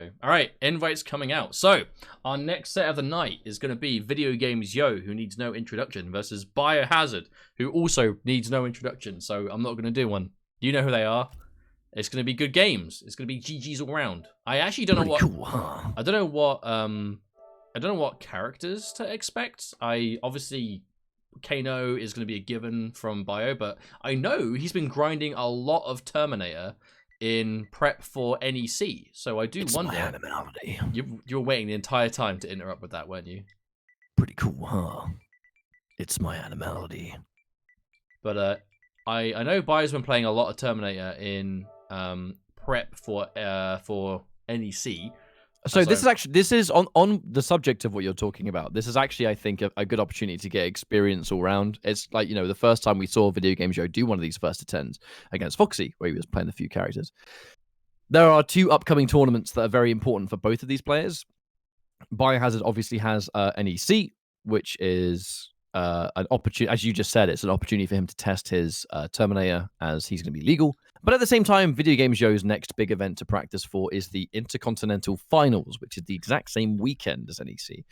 All right, invites coming out. So, our next set of the night is going to be VideoGamezYo, who needs no introduction, versus Biohazard, who also needs no introduction. So, I'm not going to do one. You know who they are. It's going to be good games. It's going to be GG's all round. I actually don't know what... Cool, huh? I don't know what characters to expect. Obviously, Kano is going to be a given from Bio, but I know he's been grinding a lot of Terminator in prep for NEC, so I do wonder. My animality. You were waiting the entire time to interrupt with that, weren't you? Pretty cool, huh? It's my animality. But I know Bio's been playing a lot of Terminator in prep for NEC. So this is on the subject of what you're talking about. This is actually, I think, a good opportunity to get experience all round. It's like, you know, the first time we saw VideoGamezYo do one of these first attempts against Foxy, where he was playing a few characters. There are two upcoming tournaments that are very important for both of these players. Biohazard obviously has NEC, which is an opportunity, as you just said, it's an opportunity for him to test his Terminator, as he's going to be legal. But at the same time, VideoGamezYo's next big event to practice for is the Intercontinental Finals, which is the exact same weekend as NEC.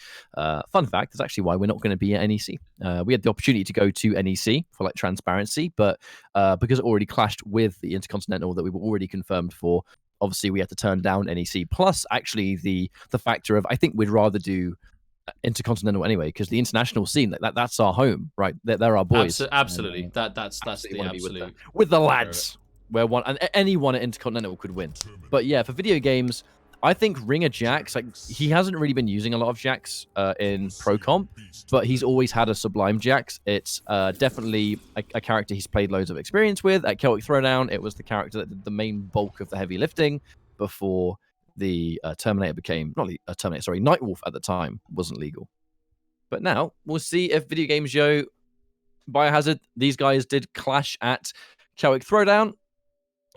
Fun fact, that's actually why we're not going to be at NEC. We had the opportunity to go to NEC for like transparency, but because it already clashed with the Intercontinental that we were already confirmed for, obviously we had to turn down NEC. Plus, actually, the factor of, I think we'd rather do Intercontinental anyway, because the international scene, that's our home, right? They're our boys. Absolutely. That's the absolute with the lads. Where anyone at Intercontinental could win. But yeah, for video games, I think Ringer Jax, like, he hasn't really been using a lot of Jax in Pro Comp, but he's always had a Sublime Jax. It's definitely a character he's played loads of experience with. At Celtic Throwdown, it was the character that did the main bulk of the heavy lifting before the Terminator became, not a Terminator, sorry, Nightwolf at the time wasn't legal. But now, we'll see if VideoGamezYo, Biohazard, these guys did clash at Celtic Throwdown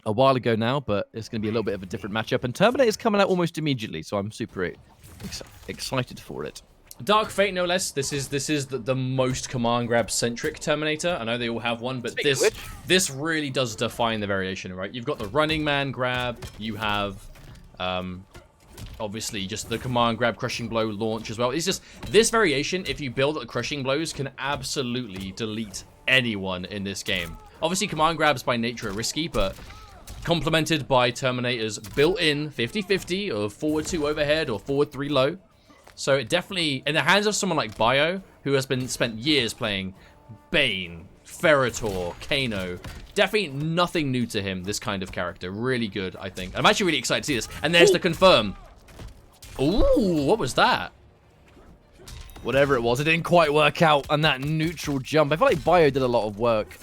a while ago now, but it's going to be a little bit of a different matchup. And Terminator is coming out almost immediately, so I'm super excited for it. Dark Fate, no less. This is the most command grab centric Terminator. I know they all have one, but this really does define the variation, right? You've got the running man grab. You have obviously just the command grab, crushing blow, launch as well. It's just this variation. If you build the crushing blows, can absolutely delete anyone in this game. Obviously, command grabs by nature are risky, but complemented by Terminator's built-in 50-50 of forward 2 overhead or forward 3 low. So it definitely, in the hands of someone like Bio, who has spent years playing Bane, Ferrator, Kano, definitely nothing new to him, this kind of character. Really good, I think. I'm actually really excited to see this. And there's the confirm. Ooh, what was that? Whatever it was, it didn't quite work out. And that neutral jump, I feel like Bio did a lot of work.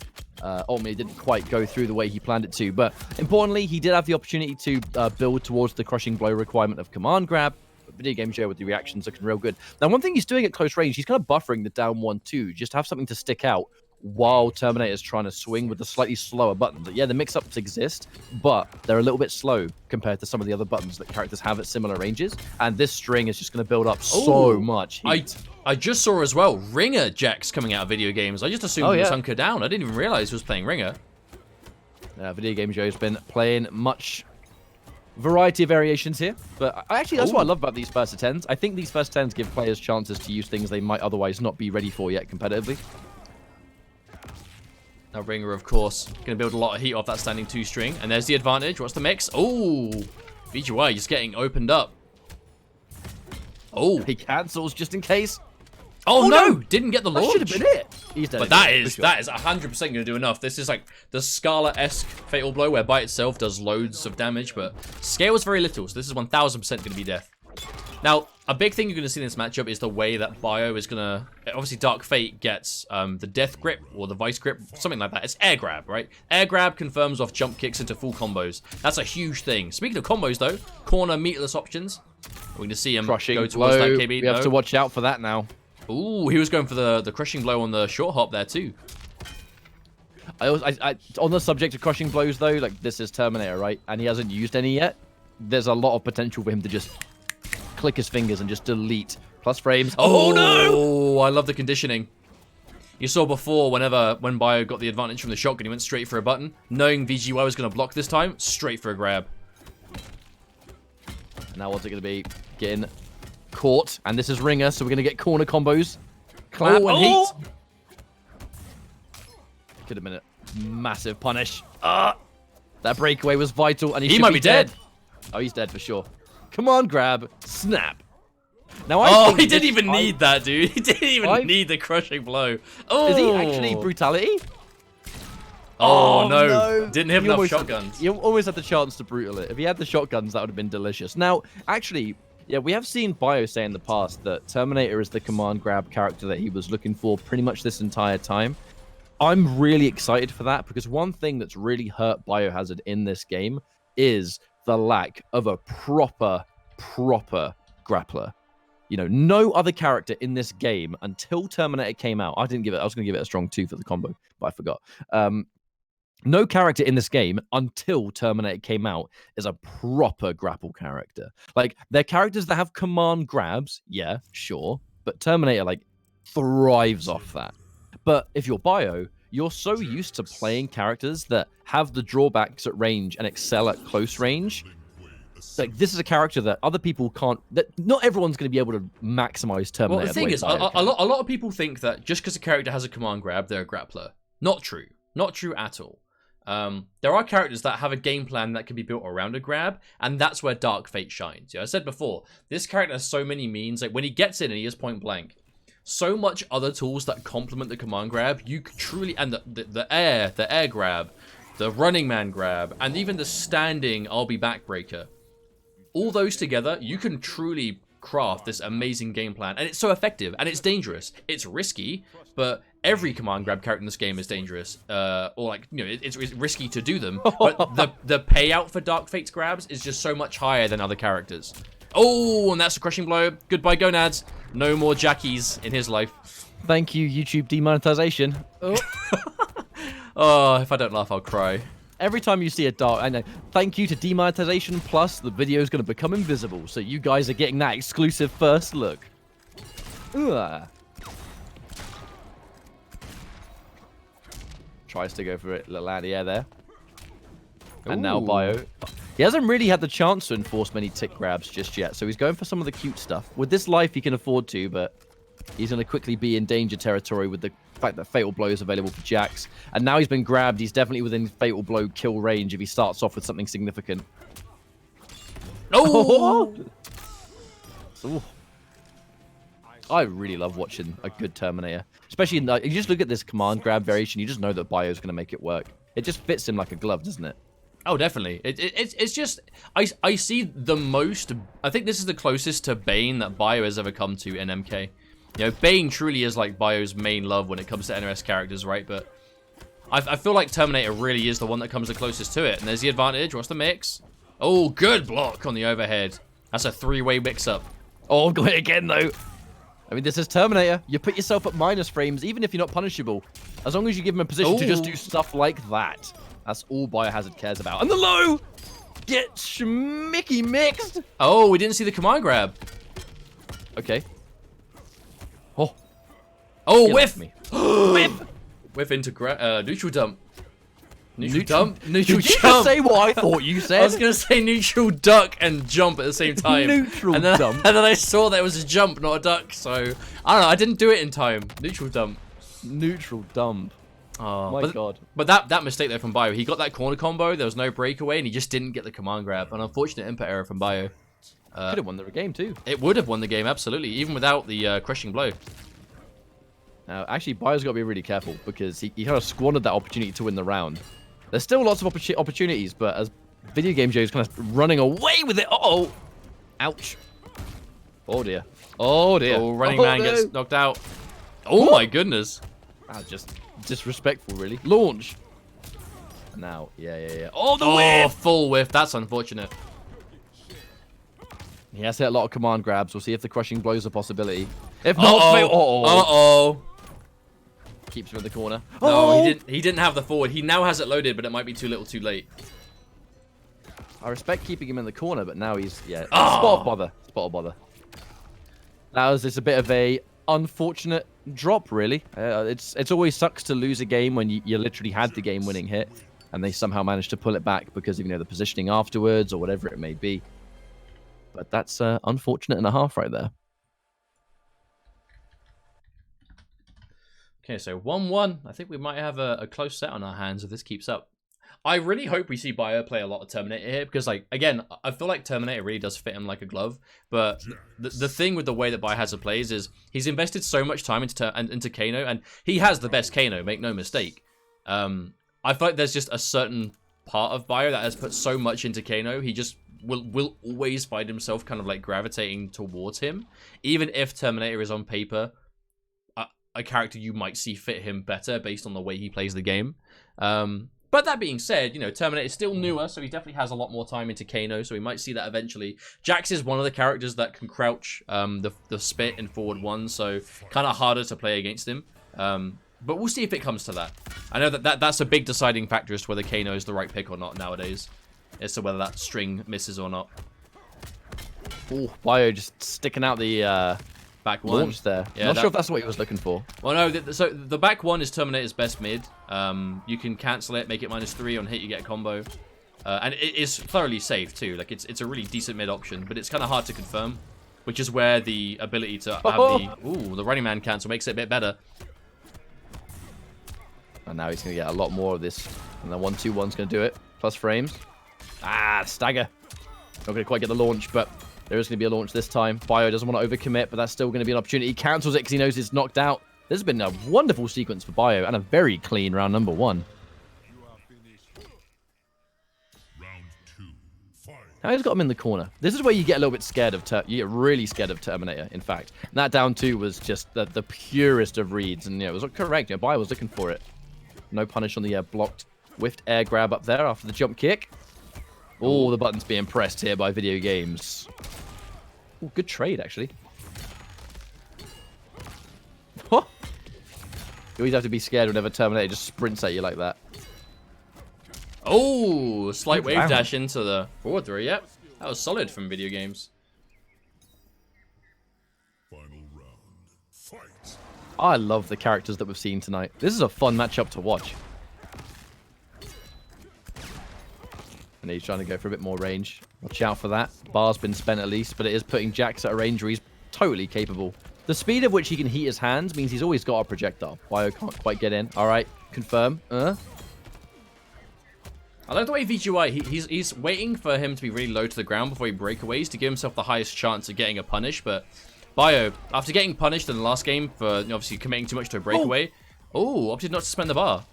Ultimately, didn't quite go through the way he planned it to. But importantly, he did have the opportunity to build towards the crushing blow requirement of command grab. VideoGamezYo with the reactions looking real good. Now, one thing he's doing at close range, he's kind of buffering the down 1-2, just to have something to stick out while Terminator's trying to swing with the slightly slower buttons. Yeah, the mix-ups exist, but they're a little bit slow compared to some of the other buttons that characters have at similar ranges. And this string is just going to build up so much heat. I just saw as well, Ringer Jax coming out of video games. I just assumed he was hunkered down. I didn't even realize he was playing Ringer. VideoGamezYo has been playing much variety of variations here. But actually, that's what I love about these first attempts. I think these first attempts give players chances to use things they might otherwise not be ready for yet competitively. Now Ringer, of course, going to build a lot of heat off that standing 2 string. And there's the advantage. What's the mix? Oh, VGY just getting opened up. Oh, he cancels just in case. Oh no! Didn't get the launch. That should have been it. He's dead. But that is 100% going to do enough. This is like the Scala-esque fatal blow, where by itself does loads of damage, but scales very little. So this is 1000% going to be death. Now, a big thing you're going to see in this matchup is the way that Bio is going to... Obviously, Dark Fate gets the Death Grip or the Vice Grip, something like that. It's Air Grab, right? Air Grab confirms off jump kicks into full combos. That's a huge thing. Speaking of combos, though, corner meatless options. We're going to see him crushing go towards blow. that KB. We have to watch out for that now. Ooh, he was going for the crushing blow on the short hop there, too. On the subject of crushing blows, though, like, this is Terminator, right? And he hasn't used any yet. There's a lot of potential for him to just click his fingers and just delete plus frames. Oh no! Oh, I love the conditioning. You saw before, when Bio got the advantage from the shotgun, he went straight for a button. Knowing VGY was going to block this time, straight for a grab. Now what's it going to be? Getting caught. And this is Ringer, so we're going to get corner combos. Clap and heat. Could have been a massive punish. That breakaway was vital, and he might be dead. Oh, he's dead for sure. Come on, grab. Snap. Now, he didn't even need that, dude. He didn't even need the crushing blow. Oh, is he actually brutality? Oh, no. Didn't have enough shotguns. You always had the chance to brutal it. If he had the shotguns, that would have been delicious. Now, actually, yeah, we have seen Bio say in the past that Terminator is the command grab character that he was looking for pretty much this entire time. I'm really excited for that because one thing that's really hurt Biohazard in this game is the lack of a proper grappler. You know, no other character in this game until Terminator came out. I was going to give it a strong 2 for the combo, but I forgot. No character in this game until Terminator came out is a proper grapple character. Like, they're characters that have command grabs, yeah, sure, but Terminator, like, thrives off that. But if you're Bio, you're so used to playing characters that have the drawbacks at range and excel at close range. Like, this is a character that other people can't... That not everyone's going to be able to maximize Terminator. Well, the thing is, a lot of people think that just because a character has a command grab, they're a grappler. Not true. Not true at all. There are characters that have a game plan that can be built around a grab, and that's where Dark Fate shines. I said before, this character has so many means. Like, when he gets in and he is point blank, so much other tools that complement the command grab, you could truly... And the air grab, the running man grab, and even the standing I'll be back breaker. All those together, you can truly craft this amazing game plan. And it's so effective, and it's dangerous. It's risky, but every command grab character in this game is dangerous. Or, like, you know, it's risky to do them. But the payout for Dark Fate's grabs is just so much higher than other characters. Oh, and that's a crushing blow. Goodbye, Gonads. No more Jackies in his life. Thank you, YouTube demonetization. Oh, if I don't laugh, I'll cry. Every time you see a dark... I know. Thank you to demonetization, plus the video is going to become invisible, so you guys are getting that exclusive first look. Ugh. Tries to go for it, little out of the air there. And now Bio... He hasn't really had the chance to enforce many tick grabs just yet, so he's going for some of the cute stuff. With this life, he can afford to, but he's going to quickly be in danger territory with the fact that Fatal Blow is available for Jax. And now he's been grabbed, he's definitely within Fatal Blow kill range if he starts off with something significant. Oh! Ooh. I really love watching a good Terminator. Especially in you just look at this command grab variation, you just know that Bio's going to make it work. It just fits him like a glove, doesn't it? Oh, definitely. It's just... I see the most... I think this is the closest to Bane that Bio has ever come to in MK. You know, Bane truly is like Bio's main love when it comes to NOS characters, right? But I feel like Terminator really is the one that comes the closest to it. And there's the advantage. What's the mix? Oh, good block on the overhead. That's a 3-way mix-up. Oh, got it again, though. I mean, this is Terminator. You put yourself at minus frames, even if you're not punishable. As long as you give him a position to just do stuff like that. That's all Biohazard cares about. And the low! Get schmicky mixed! Oh, we didn't see the command grab. Okay. Oh. Oh, whiff! Whiff! Whiff into neutral dump. Neutral dump? Neutral Did you jump. just say what I thought you said? I was going to say neutral duck and jump at the same time. Neutral dump. And then I saw that it was a jump, not a duck. So, I don't know. I didn't do it in time. Neutral dump. Neutral dump. Oh, my God. But that mistake there from Bio, he got that corner combo, there was no breakaway, and he just didn't get the command grab. An unfortunate input error from Bio. Could have won the game too. It would have won the game, absolutely, even without the crushing blow. Now, actually, Bio's got to be really careful because he kind of squandered that opportunity to win the round. There's still lots of opportunities, but as VideoGamezYo is kind of running away with it. Uh-oh. Ouch. Oh, dear. Oh, dear. Oh, running man gets knocked out. Oh, my goodness. Just disrespectful, really. Launch. Now, yeah. Oh, the whiff! Full whiff. That's unfortunate. He has hit a lot of command grabs. We'll see if the crushing blow is a possibility. If not, Uh-oh. Keeps him in the corner. No, he didn't have the forward. He now has it loaded, but it might be too little too late. I respect keeping him in the corner, but now he's, spot of bother. Spot of bother. Now, it's a bit of a unfortunate drop, really. It's always sucks to lose a game when you literally had the game-winning hit, and they somehow managed to pull it back because of, the positioning afterwards or whatever it may be. But that's unfortunate and a half right there. Okay, so 1-1. I think we might have a close set on our hands if this keeps up. I really hope we see Bio play a lot of Terminator here because, like, again, I feel like Terminator really does fit him like a glove. But the thing with the way that Biohazard plays is he's invested so much time into Kano, and he has the best Kano, make no mistake. I feel like there's just a certain part of Bio that has put so much into Kano, he just will always find himself kind of like gravitating towards him. Even if Terminator is on paper a character you might see fit him better based on the way he plays the game. But that being said, you know, Terminator is still newer, so he definitely has a lot more time into Kano, so we might see that eventually. Jax is one of the characters that can crouch the spit in forward one, so kind of harder to play against him. But we'll see if it comes to that. I know that's a big deciding factor as to whether Kano is the right pick or not nowadays, as to whether that string misses or not. Oh, Bio just sticking out the back one. Launch there. Yeah, Not sure if that's what he was looking for. Well, no, so the back one is Terminator's best mid. You can cancel it, make it -3 on hit, you get a combo. And it is thoroughly safe too. Like it's a really decent mid option, but it's kind of hard to confirm, which is where the ability to have the running man cancel makes it a bit better. And now he's going to get a lot more of this. And the 1-2-1's going to do it. Plus frames. Ah, stagger. Not going to quite get the launch, but there is going to be a launch this time. Bio doesn't want to overcommit, but that's still going to be an opportunity. He cancels it because he knows it's knocked out. This has been a wonderful sequence for Bio and a very clean round number 1. Now he's got him in the corner. This is where you get a little bit scared of you get really scared of Terminator, in fact. And that down 2 was just the purest of reads, and it was correct. Bio was looking for it. No punish on the blocked whiffed air grab up there after the jump kick. Oh, the button's being pressed here by Video Games. Oh, good trade, actually. Huh? You always have to be scared whenever Terminator just sprints at you like that. Oh, slight wave dash into the forward throw. Yep, that was solid from Video Games. Final round. Fight. I love the characters that we've seen tonight. This is a fun matchup to watch. And he's trying to go for a bit more range. Watch out for that. Bar's been spent at least, but it is putting Jax at a range where he's totally capable. The speed of which he can heat his hands means he's always got a projectile. Bio can't quite get in. All right, confirm. I like the way VGY, he's waiting for him to be really low to the ground before he breakaways to give himself the highest chance of getting a punish, but Bio, after getting punished in the last game for obviously committing too much to a breakaway, opted not to spend the bar.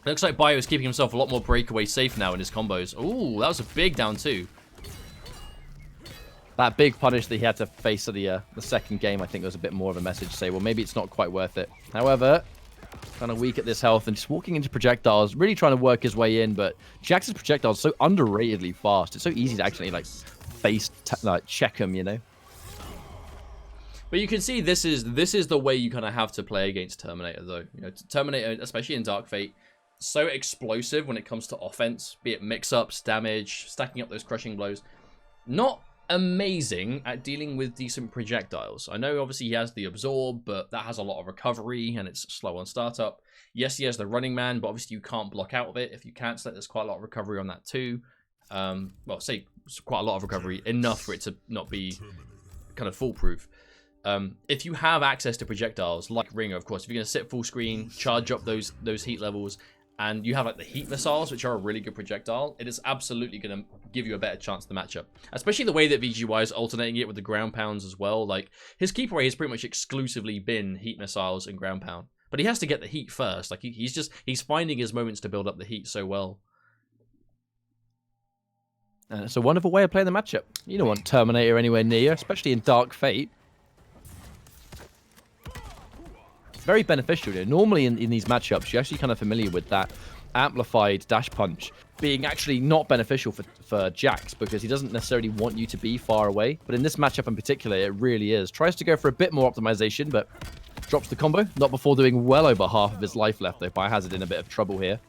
It looks like Bio is keeping himself a lot more breakaway safe now in his combos. Oh, that was a big down 2. That big punish that he had to face at the second game, I think, was a bit more of a message to say, well, maybe it's not quite worth it. However, kind of weak at this health and just walking into projectiles, really trying to work his way in, but Jax's projectiles are so underratedly fast. It's so easy to actually, like, check him, you know? But you can see this is the way you kind of have to play against Terminator, though. You know, Terminator, especially in Dark Fate, so explosive when it comes to offense, be it mix-ups, damage, stacking up those crushing blows. Not amazing at dealing with decent projectiles. I know obviously he has the absorb, but that has a lot of recovery and it's slow on startup. Yes, he has the running man, but obviously you can't block out of it. If you cancel it, there's quite a lot of recovery on that too. Well, say quite a lot of recovery, enough for it to not be kind of foolproof. If you have access to projectiles like Ringer, of course, if you're going to sit full screen, charge up those heat levels, and you have like the heat missiles, which are a really good projectile, it is absolutely going to give you a better chance of the matchup. Especially the way that VGY is alternating it with the ground pounds as well. Like, his keep away has pretty much exclusively been heat missiles and ground pound. But he has to get the heat first. Like, he's finding his moments to build up the heat so well. And it's a wonderful way of playing the matchup. You don't want Terminator anywhere near, especially in Dark Fate. Very beneficial. Normally in these matchups, you're actually kind of familiar with that amplified dash punch being actually not beneficial for Jax because he doesn't necessarily want you to be far away. But in this matchup in particular, it really is. Tries to go for a bit more optimization, but drops the combo. Not before doing well over half of his life left, though. Biohazard in a bit of trouble here.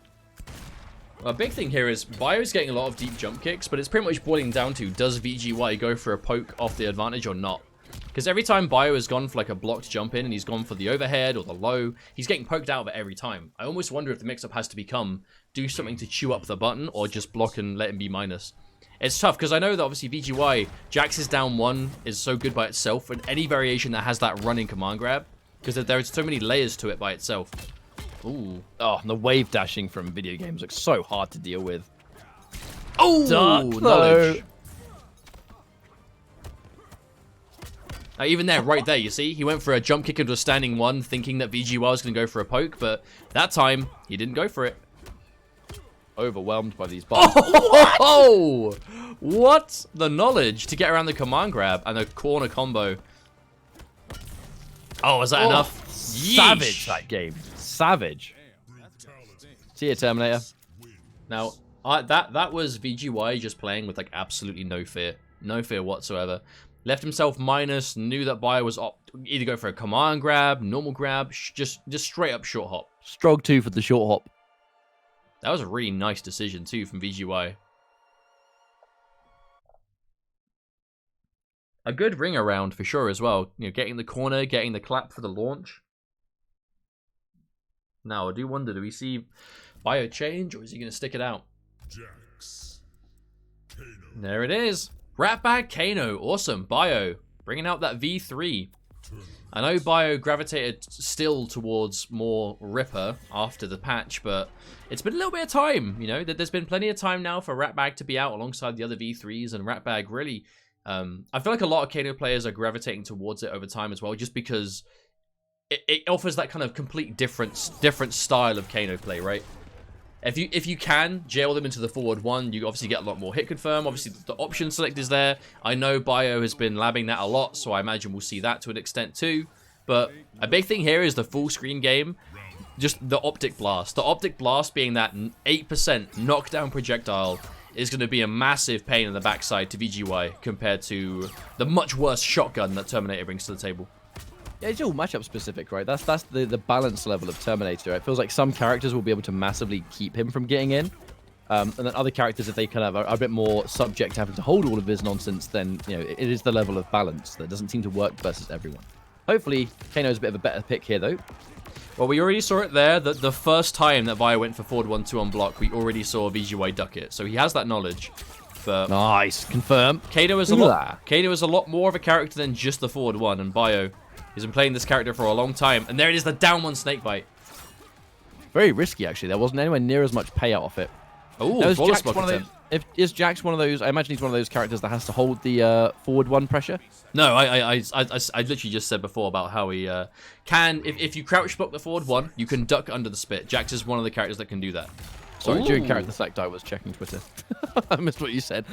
Well, a big thing here is Bio's getting a lot of deep jump kicks, but it's pretty much boiling down to, does VGY go for a poke off the advantage or not? Because every time Bio has gone for like a blocked jump in and he's gone for the overhead or the low, he's getting poked out of it every time. I almost wonder if the mix-up has to become do something to chew up the button or just block and let him be minus. It's tough because I know that obviously VGY, Jax's down 1 is so good by itself, and any variation that has that running command grab, because there's so many layers to it by itself. Ooh. Oh, and the wave dashing from video games looks so hard to deal with. Oh, knowledge. Now, even there, right there, you see? He went for a jump kick into a standing 1, thinking that VGY was going to go for a poke, but that time, he didn't go for it. Overwhelmed by these buttons. Oh, what? The knowledge to get around the command grab and the corner combo. Oh, is that enough? Savage, that game. Savage. See ya, Terminator. Now, that was VGY just playing with like absolutely no fear. No fear whatsoever. Left himself minus, knew that Bio was either go for a command grab, normal grab, just straight up short hop. Strog 2 for the short hop. That was a really nice decision too from VGY. A good ring around for sure as well. You know, getting the corner, getting the clap for the launch. Now, I do wonder, do we see Bio change or is he going to stick it out? Jax. Kano. There it is. Ratbag Kano. Awesome. Bio bringing out that V3. I know Bio gravitated still towards more Ripper after the patch, but it's been a little bit of time, you know. There's been plenty of time now for Ratbag to be out alongside the other V3s, and Ratbag really, I feel like a lot of Kano players are gravitating towards it over time as well, just because it offers that kind of complete different style of Kano play, right? If you can jail them into the forward 1, you obviously get a lot more hit confirm. Obviously, the option select is there. I know Bio has been labbing that a lot, so I imagine we'll see that to an extent too. But a big thing here is the full screen game, just the optic blast. The optic blast being that 8% knockdown projectile is going to be a massive pain in the backside to VGY compared to the much worse shotgun that Terminator brings to the table. Yeah, it's all matchup specific, right? That's the balance level of Terminator. It feels like some characters will be able to massively keep him from getting in. And then other characters, if they kind of are a bit more subject to having to hold all of his nonsense, then, you know, it is the level of balance that doesn't seem to work versus everyone. Hopefully, Kano's a bit of a better pick here, though. Well, we already saw it there. The first time that Bio went for forward 1-2 on block, we already saw VGY duck it. So he has that knowledge. But nice. Confirm. Kano is a lot more of a character than just the forward 1, and Bio has been playing this character for a long time. And there it is, the down 1 snake bite. Very risky, actually. There wasn't anywhere near as much payout off it. Oh, is Jax one of those? I imagine he's one of those characters that has to hold the forward 1 pressure. No, I literally just said before about how he can. If you crouch block the forward 1, you can duck under the spit. Jax is one of the characters that can do that. Sorry, during character select, I was checking Twitter. I missed what you said.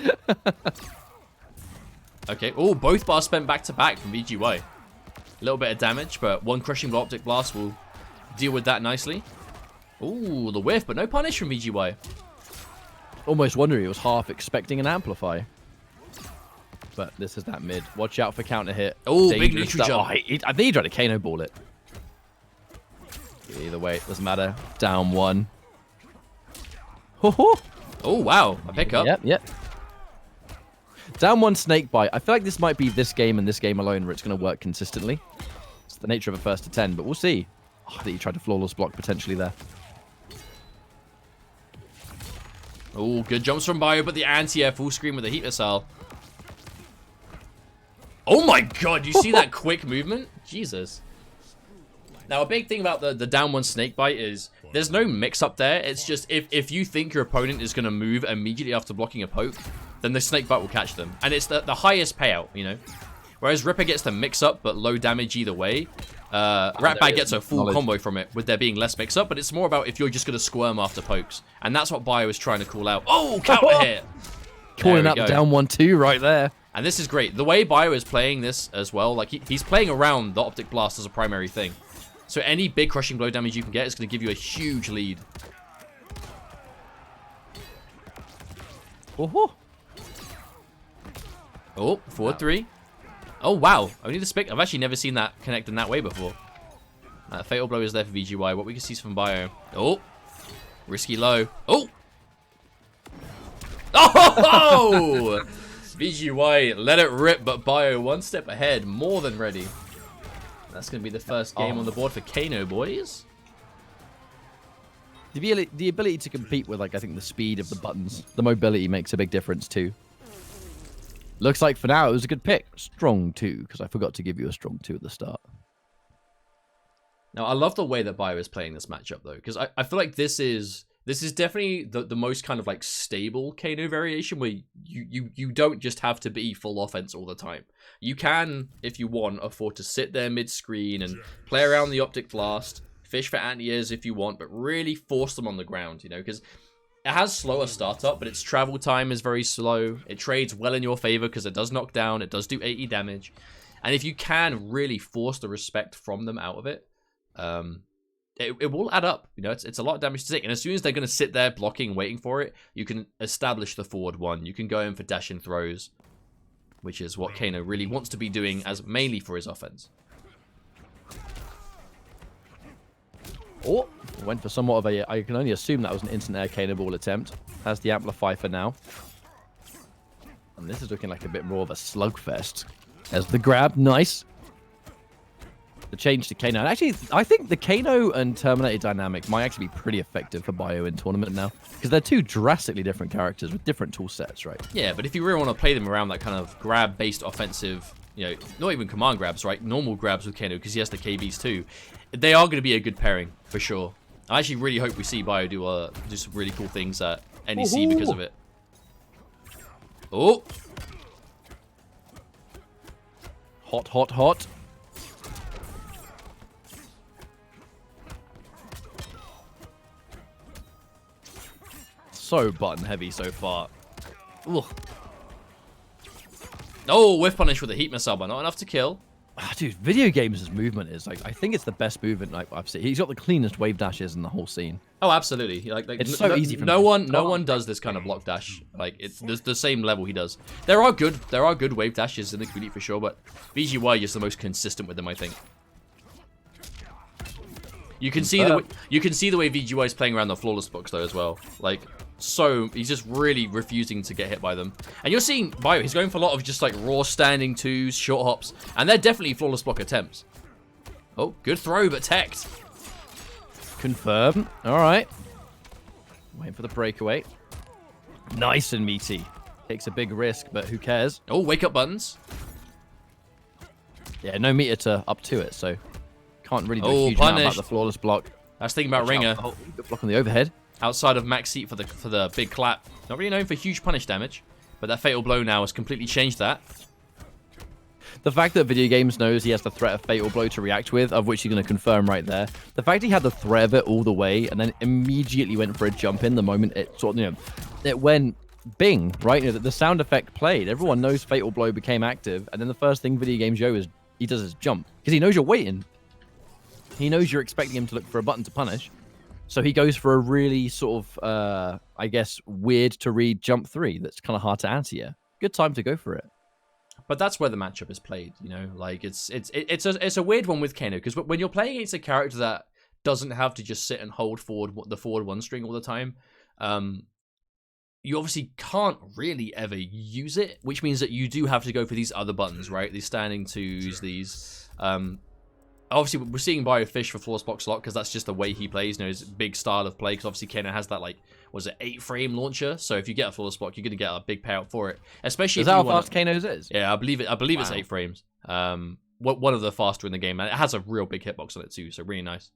Okay. Oh, both bars spent back to back from VGY. A little bit of damage, but 1 crushing blow optic blast will deal with that nicely. Ooh, the whiff, but no punish from VGY. Almost wondering he was half expecting an amplify. But this is that mid. Watch out for counter hit. Oh, big neutral jump. Oh, I think he tried to Kano ball it. Either way, it doesn't matter. Down 1. Oh, wow. A pickup. Yep. Down 1 snake bite. I feel like this might be this game and this game alone where it's going to work consistently. It's the nature of a first to 10, but we'll see. Oh, I think he tried to flawless block potentially there. Oh, good jumps from Bio, but the anti-air full screen with a heat missile. Oh my god, you see that quick movement? Jesus. Now, a big thing about the down 1 snake bite is there's no mix-up there. It's just if you think your opponent is going to move immediately after blocking a poke, then the snake bite will catch them. And it's the highest payout, you know? Whereas Ripper gets the mix-up, but low damage either way. Ratbag gets a full combo from it, with there being less mix-up, but it's more about if you're just going to squirm after pokes. And that's what Bio is trying to call out. Oh, counter hit! Calling out the down 1-2 right there. And this is great. The way Bio is playing this as well, like he's playing around the optic blast as a primary thing. So any big crushing blow damage you can get is going to give you a huge lead. Oh, forward 3. Oh, wow. I need to speak. I've actually never seen that connect in that way before. Fatal blow is there for VGY. What we can see is from Bio. Oh, risky low. Oh! Oh! VGY let it rip, but Bio 1 step ahead. More than ready. That's going to be the first game on the board for Kano, boys. The ability to compete with, like, I think the speed of the buttons, the mobility makes a big difference too. Looks like for now it was a good pick. Strong 2, because I forgot to give you a strong 2 at the start. Now, I love the way that Bio is playing this matchup, though, because I feel like this is definitely the most kind of like stable Kano variation where you don't just have to be full offense all the time. You can, if you want, afford to sit there mid-screen and play around the optic blast, fish for anti-airs if you want, but really force them on the ground, you know, because it has slower startup, but its travel time is very slow. It trades well in your favor because it does knock down, it does do 80 damage. And if you can really force the respect from them out of it, it will add up. You know, it's a lot of damage to take. And as soon as they're going to sit there blocking, waiting for it, you can establish the forward one. You can go in for dash and throws, which is what Kano really wants to be doing as mainly for his offense. Oh, went for somewhat of a, I can only assume that was an instant air cannonball attempt. Has the amplify for now. And this is looking like a bit more of a slugfest. There's the grab, nice. The change to Kano. And actually, I think the Kano and Terminator dynamic might actually be pretty effective for Bio in tournament now. Because they're two drastically different characters with different tool sets, right? Yeah, but if you really want to play them around that kind of grab-based offensive, you know, not even command grabs, right? Normal grabs with Kano, because he has the KBs too. They are going to be a good pairing, for sure. I actually really hope we see Bio do some really cool things at NEC because of it. Oh! Hot, hot, hot. So button heavy so far. Ugh. Oh, whiff punish with a heat missile, but not enough to kill. Dude, Video Games' movement is like, I think it's the best movement like I've seen. He's got the cleanest wave dashes in the whole scene. Oh, absolutely. Like it's so easy for no one does this kind of block dash. Like it's the same level he does. There are good wave dashes in the Kuni for sure, but VGY is the most consistent with them, I think. You can see the way VGY is playing around the flawless blocks though as well. Like, so he's just really refusing to get hit by them. And you're seeing Bio, he's going for a lot of just like raw standing twos, short hops, and they're definitely flawless block attempts. Oh, good throw, but teched. Confirm. All right. Waiting for the breakaway. Nice and meaty. Takes a big risk, but who cares? Oh, wake up buttons. Yeah, no meter to up to it, so can't really do a huge amount about the flawless block. That's thinking about Ringer. Oh, good block on the overhead. Outside of max seat for the big clap. Not really known for huge punish damage, but that fatal blow now has completely changed that. The fact that Video Games knows he has the threat of fatal blow to react with, of which he's going to confirm right there. The fact he had the threat of it all the way and then immediately went for a jump in the moment it sort of, you know, it went bing, right? You know, the sound effect played. Everyone knows fatal blow became active, and then the first thing VideoGamezYo is he does is jump because he knows you're waiting. He knows you're expecting him to look for a button to punish. So he goes for a really sort of, I guess, weird to read jump 3 that's kind of hard to answer here. Good time to go for it. But that's where the matchup is played, you know? Like, it's a weird one with Kano, because when you're playing against a character that doesn't have to just sit and hold the forward one string all the time, you obviously can't really ever use it, which means that you do have to go for these other buttons, right? These standing twos, these... Obviously, we're seeing Bio fish for flawless blocks a lot because that's just the way he plays, you know, his big style of play. Because obviously, Kano has that, like, was it 8-frame launcher? So if you get a flawless block, you're going to get a big payout for it. Especially is if that you how fast Kano's is? Yeah, I believe it's Wow. 8 frames. One of the faster in the game, and it has a real big hitbox on it too, so really nice.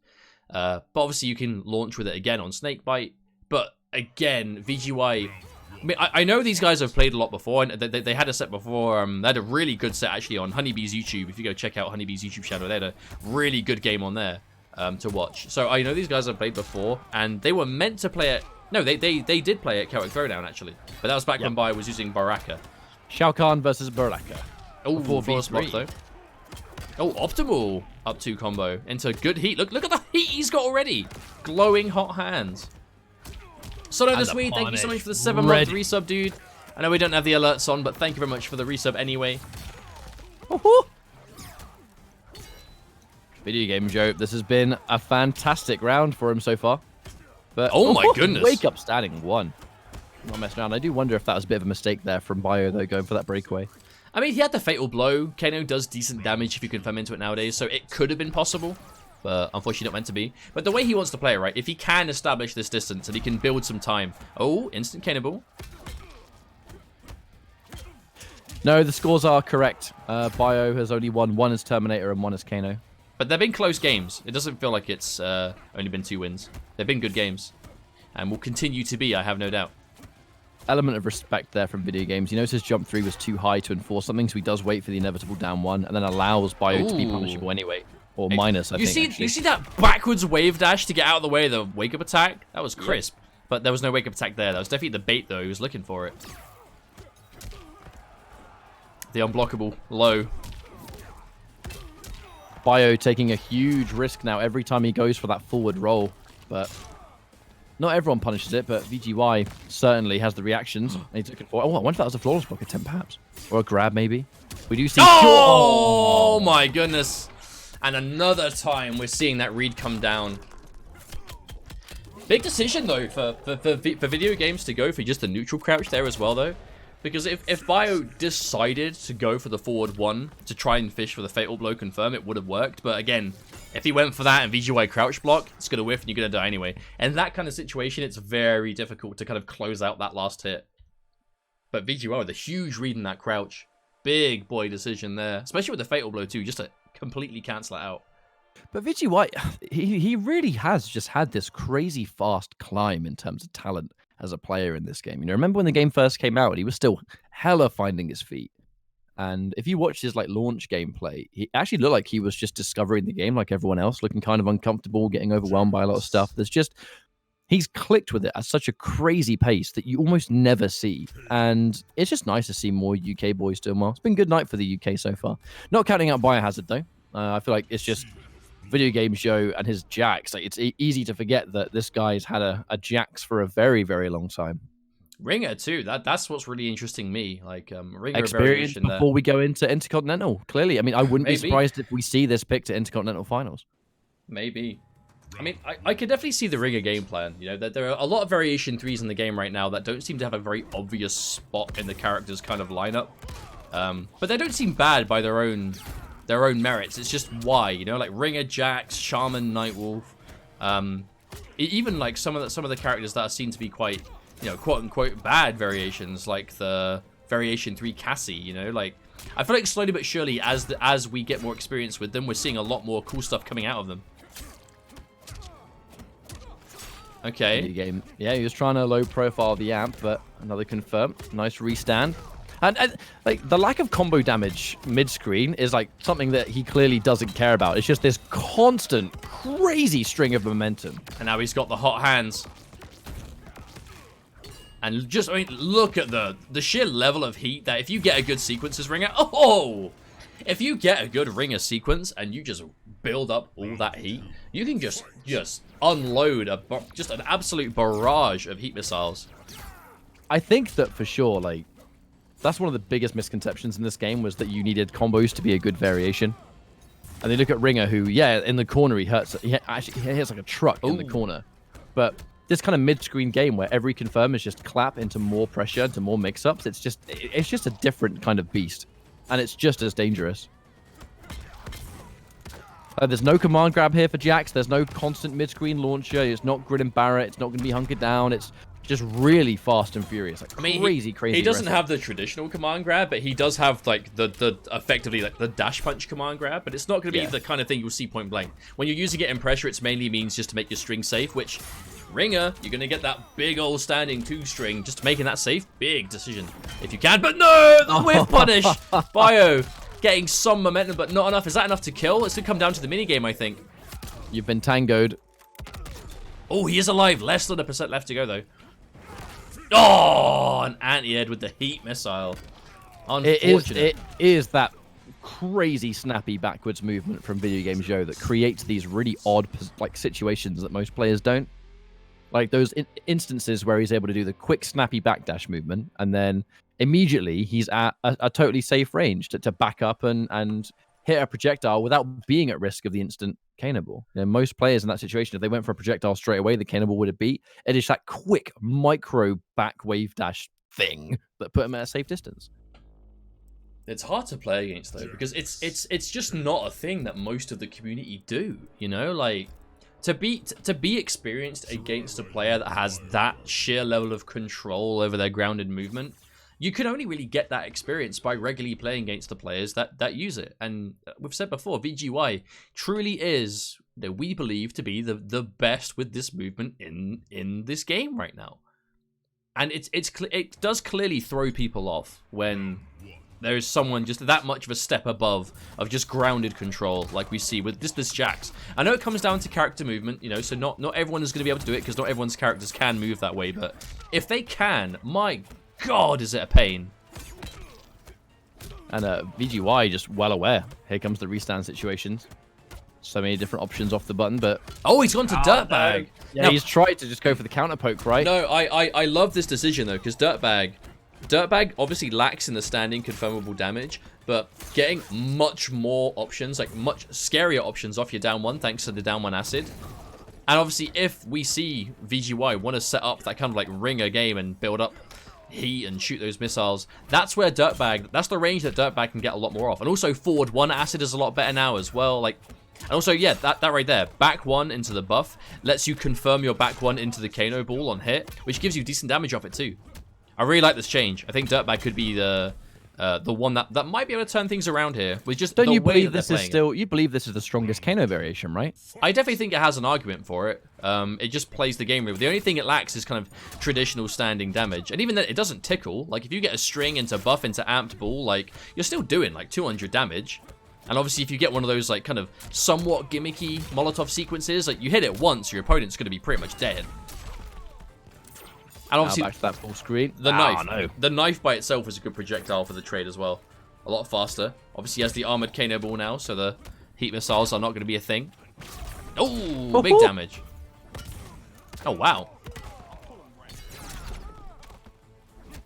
But obviously, you can launch with it again on Snakebite. But again, VGY. I mean, I know these guys have played a lot before, and they had a set before. They had a really good set, actually, on Honeybee's YouTube. If you go check out Honeybee's YouTube channel, they had a really good game on there to watch. So I know these guys have played before, and they were meant to play it. No, they did play at Chaotic Throwdown, actually. But that was back when Bio was using Baraka. Shao Kahn versus Baraka. Oh, flawless block, though. Oh, optimal up 2 combo into good heat. Look at the heat he's got already. Glowing hot hands. Solo the Swede, thank you so much for the 7-month resub, dude. I know we don't have the alerts on, but thank you very much for the resub anyway. VideoGamezYo, this has been a fantastic round for him so far. But oh my goodness. Wake up standing 1. Not messing around. I do wonder if that was a bit of a mistake there from Bio, though, going for that breakaway. I mean, he had the fatal blow. Kano does decent damage if you confirm into it nowadays, so it could have been possible. But unfortunately not meant to be. But the way he wants to play it, right? If he can establish this distance and he can build some time. Oh, instant cannonball. No, the scores are correct. Bio has only won. One is Terminator and one is Kano. But they've been close games. It doesn't feel like it's only been 2 wins. They've been good games. And will continue to be, I have no doubt. Element of respect there from Video Games. You notice his jump 3 was too high to enforce something, so he does wait for the inevitable down 1, and then allows Bio to be punishable anyway. Or minus, I think. You see that backwards wave dash to get out of the way of the wake-up attack? That was crisp. Yep. But there was no wake-up attack there. That was definitely the bait, though. He was looking for it. The unblockable low. Bio taking a huge risk now every time he goes for that forward roll, but not everyone punishes it, but VGY certainly has the reactions. And he took it for. Oh, I wonder if that was a flawless block attempt, perhaps, or a grab, maybe. We do see. Oh my goodness! And another time we're seeing that read come down. Big decision though for Video Games to go for just the neutral crouch there as well though. Because if Bio decided to go for the forward 1 to try and fish for the fatal blow confirm, it would have worked. But again, if he went for that and VGY crouch block, it's going to whiff and you're going to die anyway. And that kind of situation, it's very difficult to kind of close out that last hit. But VGY with a huge read in that crouch. Big boy decision there. Especially with the fatal blow too, just to completely cancel it out. But VGY, he really has just had this crazy fast climb in terms of talent as a player in this game. You know, remember when the game first came out, he was still hella finding his feet. And if you watch his like launch gameplay, he actually looked like he was just discovering the game like everyone else, looking kind of uncomfortable, getting overwhelmed by a lot of stuff. He's clicked with it at such a crazy pace that you almost never see. And it's just nice to see more UK boys doing well. It's been a good night for the UK so far. Not counting out Biohazard though. I feel like it's just VideoGamezYo and his Jax. Like, it's easy to forget that this guy's had a Jax for a very, very long time. Ringer too. That's what's really interesting me. Like Ringer experience variation before there. we go into Intercontinental. Clearly, I mean, I wouldn't be surprised if we see this picked at Intercontinental Finals. Maybe. I mean, I could definitely see the Ringer game plan. You know, there are a lot of variation 3s in the game right now that don't seem to have a very obvious spot in the character's kind of lineup. But they don't seem bad by their own merits. It's just why, you know, like Ringer, Jax, Shaman, Nightwolf, even like some of the characters that are seen to be quite, you know, quote unquote bad variations, like the variation 3 Cassie. You know, like I feel like slowly but surely as we get more experience with them, we're seeing a lot more cool stuff coming out of them. Okay. Game. Yeah, he was trying to low profile the amp, but another confirm. Nice restand. And like the lack of combo damage mid-screen is like something that he clearly doesn't care about. It's just this constant, crazy string of momentum. And now he's got the hot hands. And just, I mean, look at the sheer level of heat that if you get a good sequence as Ringer, oh! If you get a good Ringer sequence and you just build up all that heat, you can just unload just an absolute barrage of heat missiles. I think that for sure, like, that's one of the biggest misconceptions in this game was that you needed combos to be a good variation. And they look at Ringer, who, yeah, in the corner he hurts. He hits like a truck in the corner. But this kind of mid-screen game where every confirm is just clap into more pressure, into more mix-ups, it's just a different kind of beast. And it's just as dangerous. There's no command grab here for Jax. There's no constant mid-screen launcher. It's not grid and barret. It's not going to be hunkered down. It's just really fast and furious. Like, crazy. He doesn't have the traditional command grab, but he does have like the effectively like the dash punch command grab. But it's not going to be the kind of thing you'll see point blank. When you're using it in pressure, it's mainly means just to make your string safe. Which Ringer, you're going to get that big old standing 2-string. Just making that safe, big decision if you can. But no, the whiff punish. Bio getting some momentum, but not enough. Is that enough to kill? It's going to come down to the minigame, I think. You've been tangoed. Oh, he is alive. Less than 1% left to go, though. Oh, an anti-ed with the heat missile. Unfortunate. It is that crazy snappy backwards movement from VideoGamezYo that creates these really odd like situations that most players don't. Like those instances where he's able to do the quick snappy backdash movement and then immediately he's at a totally safe range to back up and hit a projectile without being at risk of the instant cannonball. You know, most players in that situation, if they went for a projectile straight away, the cannonball would have beat. It is that quick micro back wave dash thing that put him at a safe distance. It's hard to play against though because it's just not a thing that most of the community do. You know, like to be experienced against a player that has that sheer level of control over their grounded movement. you can only really get that experience by regularly playing against the players that use it. And we've said before, VGY truly is, that we believe to be the best with this movement in this game right now. And it does clearly throw people off when there is someone just that much of a step above of just grounded control, like we see with this Jax. I know it comes down to character movement, you know, so not everyone is going to be able to do it because not everyone's characters can move that way. But if they can, my God, is it a pain? And VGY just well aware. Here comes the restand situations. So many different options off the button, but... Oh, he's gone to Dirtbag. Yeah, he's tried to just go for the counter poke, right? No, I love this decision, though, because Dirtbag obviously lacks in the standing confirmable damage, but getting much more options, like much scarier options off your down one, thanks to the down one acid. And obviously, if we see VGY want to set up that kind of like ringer game and build up heat and shoot those missiles, that's where that's the range that Dirtbag can get a lot more off. And also forward one acid is a lot better now as well, like... And also, yeah, that right there, back one into the buff, lets you confirm your back one into the Kano ball on hit, which gives you decent damage off it too. I really like this change. I think Dirtbag could be the one that might be able to turn things around here with just Don't the you way believe that this they're is playing still? You believe this is the strongest Kano variation, right? I definitely think it has an argument for it. It just plays the game. The only thing it lacks is kind of traditional standing damage, and even that it doesn't tickle. Like if you get a string into buff into amped ball, like you're still doing like 200 damage. And obviously, if you get one of those, like, kind of somewhat gimmicky Molotov sequences, like, you hit it once, your opponent's going to be pretty much dead. And obviously, back to that full screen. The knife. The knife by itself is a good projectile for the trade as well. A lot faster. Obviously, he has the armored Kano ball now, so the heat missiles are not going to be a thing. Oh, big damage. Oh, wow.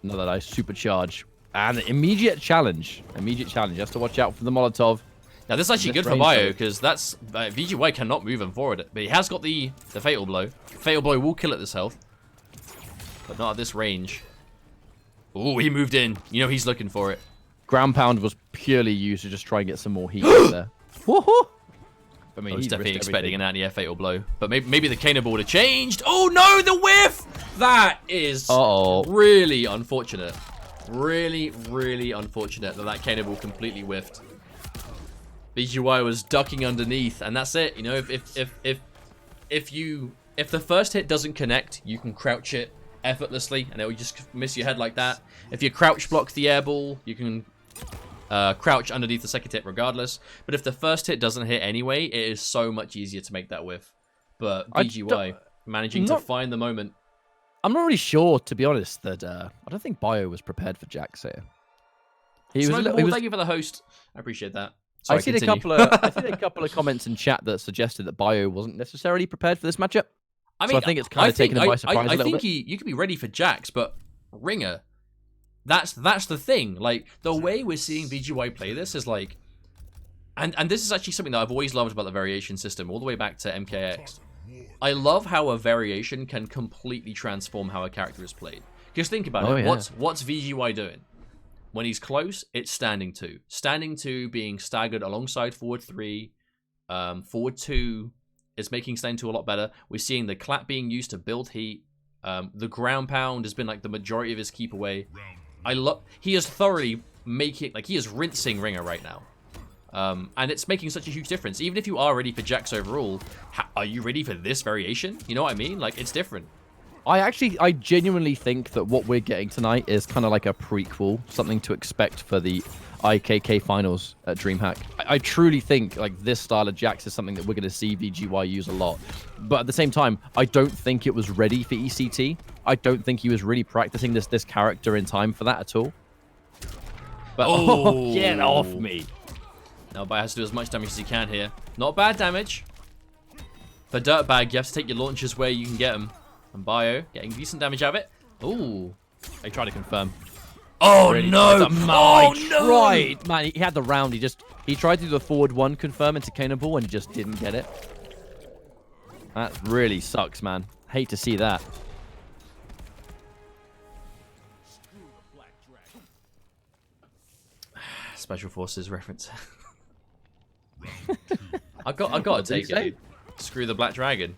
Another nice supercharge. And immediate challenge. Immediate challenge. You have to watch out for the Molotov. Now, this is actually good for Bio, because that's... VGY cannot move him forward. But he has got the Fatal Blow. Fatal Blow will kill at this health. But not at this range. Oh, he moved in. You know he's looking for it. Ground Pound was purely used to just try and get some more heat out there. Woohoo! I mean, he's definitely expecting an anti-air Fatal Blow. But maybe the Kano ball would have changed. Oh, no, the whiff! That is really unfortunate. Really, really unfortunate that Kano ball completely whiffed. VGY was ducking underneath, and that's it. You know, if the first hit doesn't connect, you can crouch it effortlessly, and it will just miss your head like that. If you crouch block the air ball, you can crouch underneath the second hit regardless. But if the first hit doesn't hit anyway, it is so much easier to make that whiff. But VGY managing to find the moment. I'm not really sure, to be honest, that I don't think Bio was prepared for Jax here. Thank you for the host. I appreciate that. Sorry, I've seen a couple of comments in chat that suggested that Bio wasn't necessarily prepared for this matchup. I mean, so I think it's kind of taken him by surprise a little bit. You could be ready for Jax, but Ringer, that's the thing. Like the way we're seeing VGY play this is like, and this is actually something that I've always loved about the variation system, all the way back to MKX. I love how a variation can completely transform how a character is played. Just think about it. Yeah. What's VGY doing? When he's close, it's standing 2. Standing 2 being staggered alongside forward 3. Forward 2 is making standing 2 a lot better. We're seeing the clap being used to build heat. The ground pound has been like the majority of his keep away. He is thoroughly making, like he is rinsing Ringer right now. And it's making such a huge difference. Even if you are ready for Jax overall, are you ready for this variation? You know what I mean? Like, it's different. I genuinely think that what we're getting tonight is kind of like a prequel, something to expect for the IKK finals at DreamHack. I truly think like this style of Jax is something that we're going to see VGY use a lot. But at the same time, I don't think it was ready for ECT. I don't think he was really practicing this character in time for that at all. But get off me. Now Bio has to do as much damage as he can here. Not bad damage. For Dirtbag, you have to take your launches where you can get them. And Bio getting decent damage out of it. Ooh. They tried to confirm. Oh, really? No! Oh, no! Right. Man, he had the round. He tried to do the forward 1 confirm into Cannonball and just didn't get it. That really sucks, man. Hate to see that. Special Forces reference. I got to take it. Screw the Black Dragon.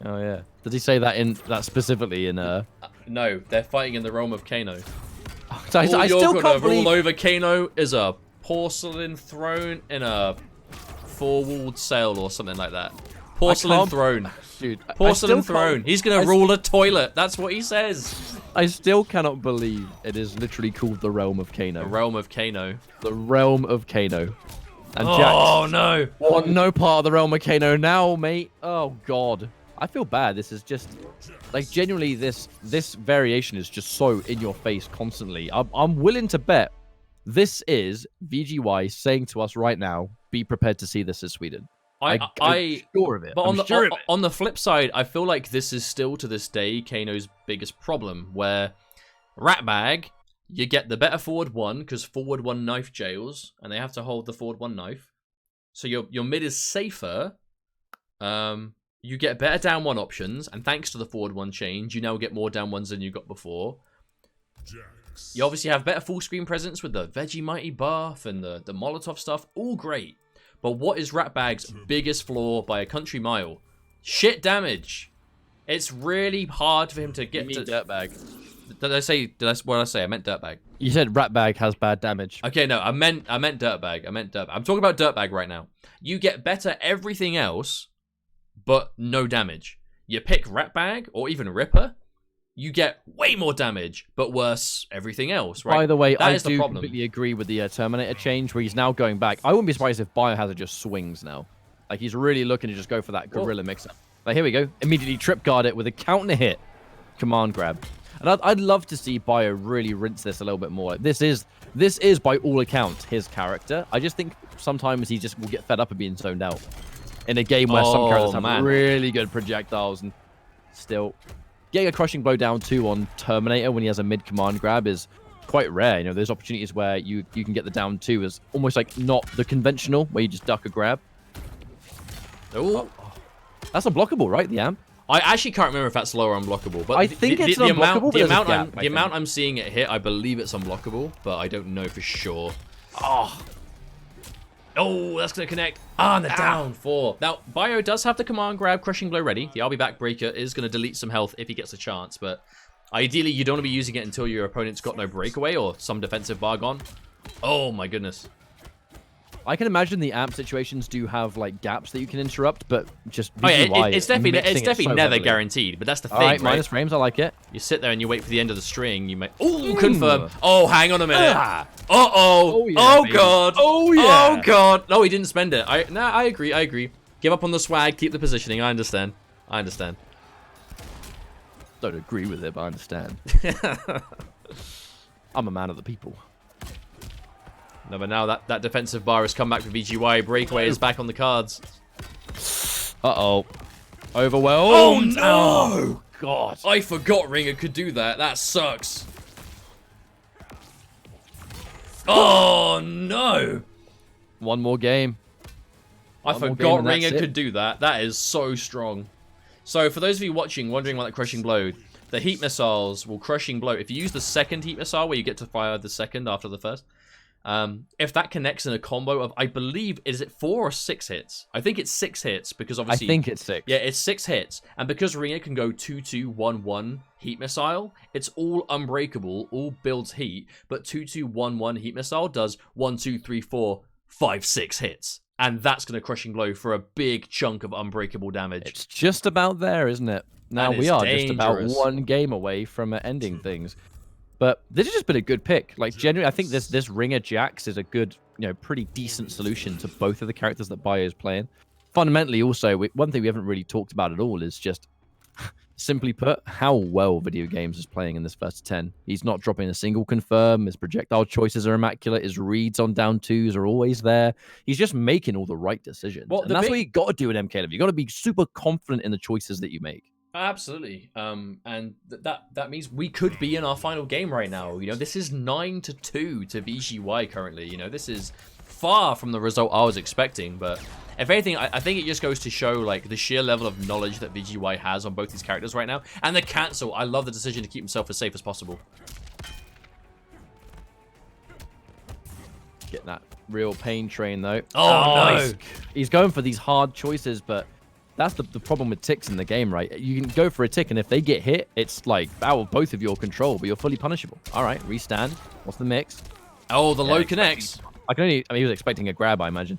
Oh yeah. Did he say that specifically in No, they're fighting in the realm of Kano. I All you're still gonna can't believe... rule over Kano is a porcelain throne in a four-walled cell or something like that. Porcelain throne. Dude, Porcelain throne. He's gonna rule a toilet. That's what he says. I still cannot believe it is literally called the Realm of Kano. The realm of Kano. The Realm of Kano. And Oh, no. Want no part of the Realm of Kano now, mate. Oh, God. I feel bad. This is just... Like, genuinely, this variation is just so in your face constantly. I'm willing to bet this is VGY saying to us right now, be prepared to see this as Sweden. I'm sure of it. But on the flip side, I feel like this is still to this day Kano's biggest problem, where Ratbag, you get the better forward one because forward one knife jails, and they have to hold the forward one knife. So your mid is safer. You get better down one options, and thanks to the forward one change, you now get more down ones than you got before. You obviously have better full screen presence with the Vegemite buff and the Molotov stuff. All great. But what is Ratbag's biggest flaw by a country mile? Shit damage. It's really hard for him to get to... Dirtbag. What did I say? I meant Dirtbag. You said Ratbag has bad damage. Okay, no, I meant Dirtbag. I'm talking about Dirtbag right now. You get better everything else, but no damage. You pick Ratbag or even Ripper, you get way more damage, but worse everything else, right? By the way, I the do problem. completely agree with the Terminator change, where he's now going back. I wouldn't be surprised if Biohazard just swings now. Like, he's really looking to just go for that gorilla mix-up. Like, here we go. Immediately trip guard it with a counter hit. Command grab. And I'd love to see Bio really rinse this a little bit more. Like, this is, by all accounts, his character. I just think sometimes he just will get fed up of being zoned out. In a game where some characters have really good projectiles and still... Getting a crushing blow down 2 on Terminator when he has a mid command grab is quite rare. You know, there's opportunities where you can get the down 2 as almost like not the conventional, where you just duck a grab. Oh. That's unblockable, right, the amp? I actually can't remember if that's low or unblockable, but I think it's unblockable. The amount I'm seeing it hit, I believe it's unblockable, but I don't know for sure. Oh, that's going to connect. And the down 4. Now, Bio does have the command grab crushing blow ready. The I'll be back breaker is going to delete some health if he gets a chance, but ideally you don't want to be using it until your opponent's got no breakaway or some defensive bar gone. Oh my goodness. I can imagine the amp situations do have like gaps that you can interrupt, but just it's definitely never guaranteed. But that's the thing, right? Minus frames, I like it. You sit there and you wait for the end of the string. You may confirm. Oh, hang on a minute. Oh yeah, oh god. Oh yeah. Oh god. No, he didn't spend it. I agree. Give up on the swag. Keep the positioning. I understand. Don't agree with it, but I understand. I'm a man of the people. No, but now that defensive bar has come back for VGY. Breakaway is back on the cards. Uh-oh. Overwhelmed. Oh, no! God. I forgot Ringer could do that. That sucks. Oh, no! One more game. I forgot Ringer could do that. That is so strong. So, for those of you watching, wondering about the crushing blow, the heat missiles will crushing blow. If you use the second heat missile, where you get to fire the second after the first, if that connects in a combo of, I believe, is it 4 or 6 hits? I think it's 6 hits because obviously... I think it's 6. Yeah, it's 6 hits. And because Ringer can go 2-2-1-1 heat missile, it's all unbreakable, all builds heat, but 2-2-1-1 heat missile does 1, 2, 3, 4, 5, 6 hits. And that's going to crushing blow for a big chunk of unbreakable damage. It's just about there, isn't it? Now we are just about one game away from ending things. But this has just been a good pick. Like, genuinely, I think this Ringer Jax is a good, pretty decent solution to both of the characters that Bio is playing. Fundamentally, also, one thing we haven't really talked about at all is just, simply put, how well VideoGamez is playing in this first 10. He's not dropping a single confirm. His projectile choices are immaculate. His reads on down 2s are always there. He's just making all the right decisions. Well, and that's what you got to do in MKLF. You got to be super confident in the choices that you make. Absolutely, and that means we could be in our final game right now. This is 9-2 to VGY currently. This is far from the result I was expecting. But if anything, I think it just goes to show like the sheer level of knowledge that VGY has on both these characters right now. And the cancel, I love the decision to keep himself as safe as possible. Getting that real pain train though. Oh, nice. He's going for these hard choices, but that's the problem with ticks in the game, right? You can go for a tick, and if they get hit, it's like out of both of your control, but you're fully punishable. All right, restand. What's the mix? Oh, the low connects. I mean, he was expecting a grab, I imagine.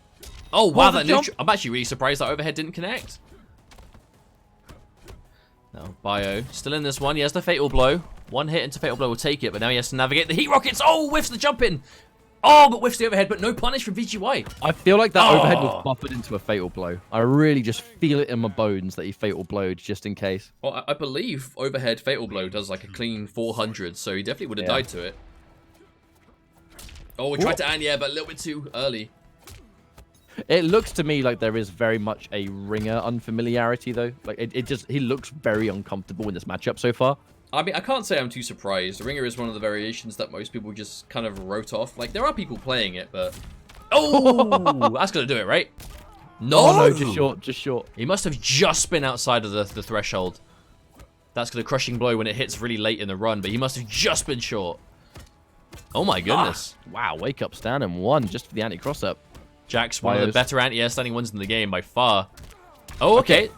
Oh, wow, the that jump. neutral. I'm actually really surprised that overhead didn't connect. No, Bio still in this one. He has the fatal blow. One hit into fatal blow will take it, but now he has to navigate the heat rockets. Oh, whiffs the jump in. Oh, but whiffs the overhead, but no punish from VGY. I feel like that overhead was buffered into a fatal blow. I really just feel it in my bones that he fatal blowed just in case. Well, I believe overhead fatal blow does like a clean 400, so he definitely would have died to it. Oh, we tried to anti-air, but a little bit too early. It looks to me like there is very much a ringer unfamiliarity, though. Like, he looks very uncomfortable in this matchup so far. I mean, I can't say I'm too surprised. Ringer is one of the variations that most people just kind of wrote off. Like, there are people playing it, but... Oh! That's going to do it, right? No! Oh, no, just short. He must have just been outside of the threshold. That's going to crushing blow when it hits really late in the run, but he must have just been short. Oh my goodness. Wow, wake up stand and one just for the anti-cross-up. Jack's one of the better anti-air standing ones in the game by far. Oh, okay.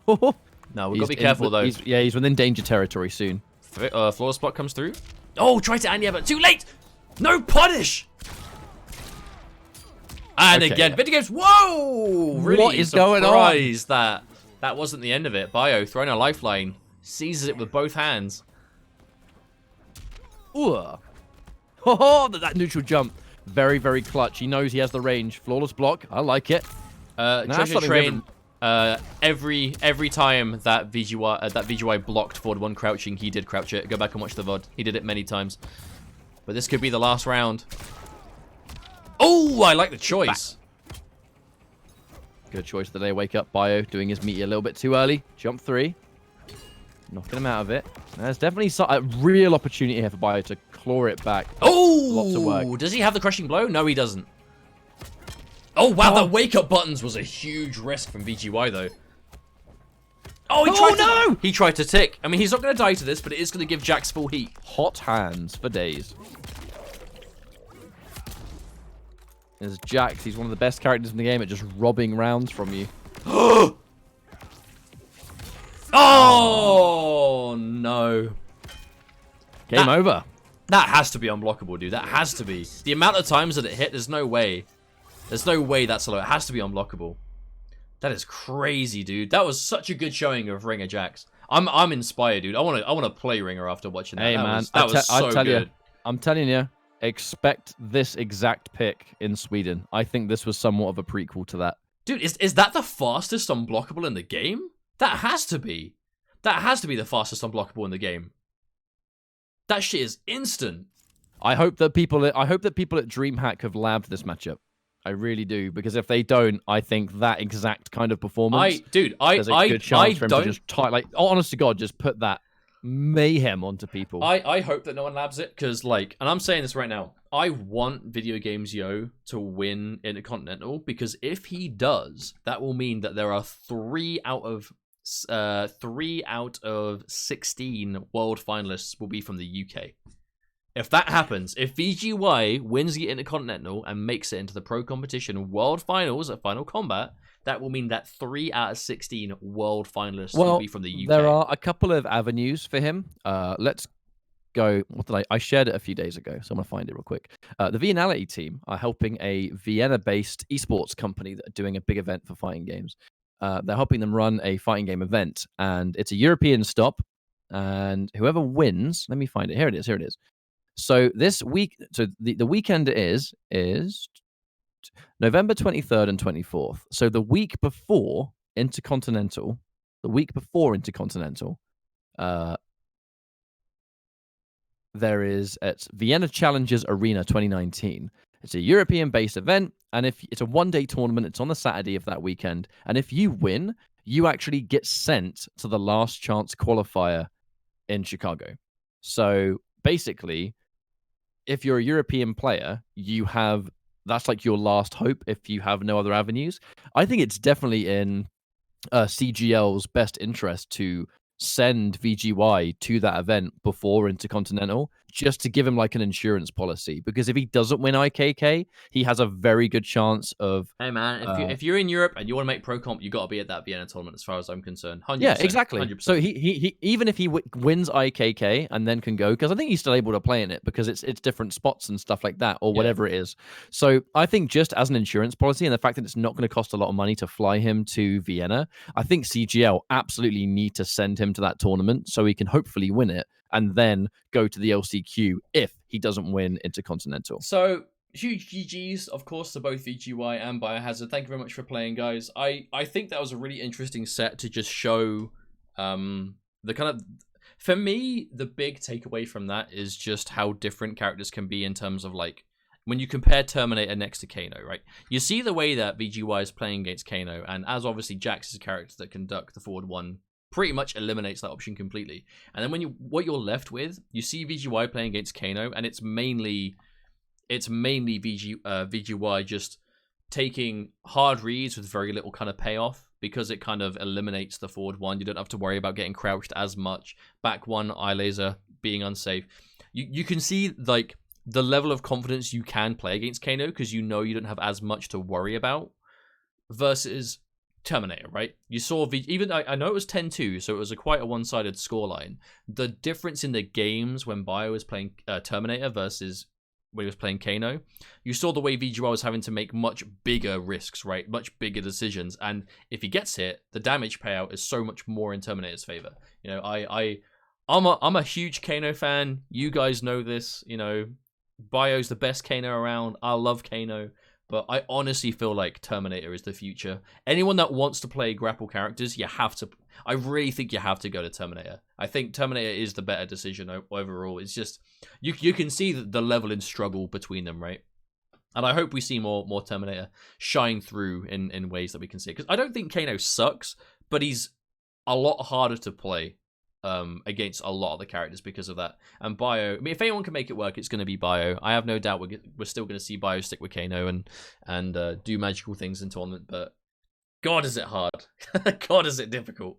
No, we've got to be careful, though. He's within danger territory soon. Floor spot comes through. Oh, try to anti-air, but too late! No punish! And again, Video Games, whoa! Really what is going on? That wasn't the end of it. Bio throwing a lifeline. Seizes it with both hands. Ooh. Oh, that neutral jump. Very, very clutch. He knows he has the range. Flawless block. I like it. Treasure Train, every time that VGY blocked forward one crouching, he did crouch it. Go back and watch the VOD. He did it many times. But this could be the last round. Oh, I like the choice. Good choice today. Wake up, Bio, doing his meaty a little bit too early. Jump 3. Knocking him out of it. There's definitely a real opportunity here for Bio to claw it back. Oh! Lots of work. Does he have the crushing blow? No, he doesn't. Oh, wow, the wake-up buttons was a huge risk from VGY, though. Oh, he tried to tick. I mean, he's not going to die to this, but it is going to give Jax full heat. Hot hands for days. There's Jax. He's one of the best characters in the game at just robbing rounds from you. Oh, no. Game over. That has to be unblockable, dude. That has to be. The amount of times that it hit, there's no way. There's no way that's low. It has to be unblockable. That is crazy, dude. That was such a good showing of Ringer Jax. I'm inspired, dude. I want to play Ringer after watching that. Hey, man. That was so good. I'm telling you, expect this exact pick in Sweden. I think this was somewhat of a prequel to that. Dude, is that the fastest unblockable in the game? That has to be. That has to be the fastest unblockable in the game. That shit is instant. I hope that people at DreamHack have labbed this matchup. I really do, because if they don't, I think that exact kind of performance. There's a good chance for him to just honest to God, just put that mayhem onto people. I hope that no one labs it, because and I'm saying this right now, I want VideoGamezYo to win Intercontinental, because if he does, that will mean that there are 3 out of 16 world finalists will be from the UK. If that happens, if VGY wins the Intercontinental and makes it into the pro competition world finals at Final Combat, that will mean that 3 out of 16 world finalists will be from the UK. There are a couple of avenues for him. Let's go. I shared it a few days ago, so I'm going to find it real quick. The Vienality team are helping a Vienna-based esports company that are doing a big event for fighting games. They're helping them run a fighting game event, and it's a European stop, and whoever wins, let me find it. Here it is. So this week, the weekend is November 23rd and 24th. So the week before Intercontinental, there is at Vienna Challengers Arena 2019. It's a European-based event, and if it's a one-day tournament, it's on the Saturday of that weekend. And if you win, you actually get sent to the last chance qualifier in Chicago. So basically, if you're a European player, that's like your last hope if you have no other avenues. I think it's definitely in CGL's best interest to send VGY to that event before Intercontinental, just to give him like an insurance policy, because if he doesn't win IKK, he has a very good chance of Hey man, if you're in Europe and you want to make pro comp, you got to be at that Vienna tournament, as far as I'm concerned. 100%. yeah, exactly. 100%. So he even if he wins IKK and then can go, because I think he's still able to play in it because it's different spots and stuff like that, or whatever it is. So I think just as an insurance policy, and the fact that it's not going to cost a lot of money to fly him to Vienna, I think CGL absolutely need to send him to that tournament so he can hopefully win it and then go to the LCQ if he doesn't win Intercontinental. So huge GGs, of course, to both VGY and Biohazard. Thank you very much for playing, guys. I think that was a really interesting set to just show the kind of... For me, the big takeaway from that is just how different characters can be in terms of, like, when you compare Terminator next to Kano, right? You see the way that VGY is playing against Kano, and as obviously Jax is a character that can duck the forward one, pretty much eliminates that option completely. And then when what you're left with, you see VGY playing against Kano, and it's mainly VGY just taking hard reads with very little kind of payoff, because it kind of eliminates the forward one. You don't have to worry about getting crouched as much. Back one, eye laser being unsafe. You can see like the level of confidence you can play against Kano, because you know you don't have as much to worry about versus Terminator, right? You saw I know it was 10-2, so it was quite a one-sided scoreline. The difference in the games when Bio was playing Terminator versus when he was playing Kano, you saw the way VGY was having to make much bigger risks, right? Much bigger decisions, and if he gets hit, the damage payout is so much more in Terminator's favor. You know, I'm a huge Kano fan. You guys know this. You know, Bio's the best Kano around. I love Kano. But I honestly feel like Terminator is the future. Anyone that wants to play grapple characters, you have to... I really think you have to go to Terminator. I think Terminator is the better decision overall. It's just... You can see the level in struggle between them, right? And I hope we see more Terminator shine through in ways that we can see. Because I don't think Kano sucks, but he's a lot harder to play against a lot of the characters because of that. And Bio, I mean, if anyone can make it work, it's going to be Bio. I have no doubt we're still going to see Bio stick with Kano and do magical things in tournament, but God, is it hard. God, is it difficult.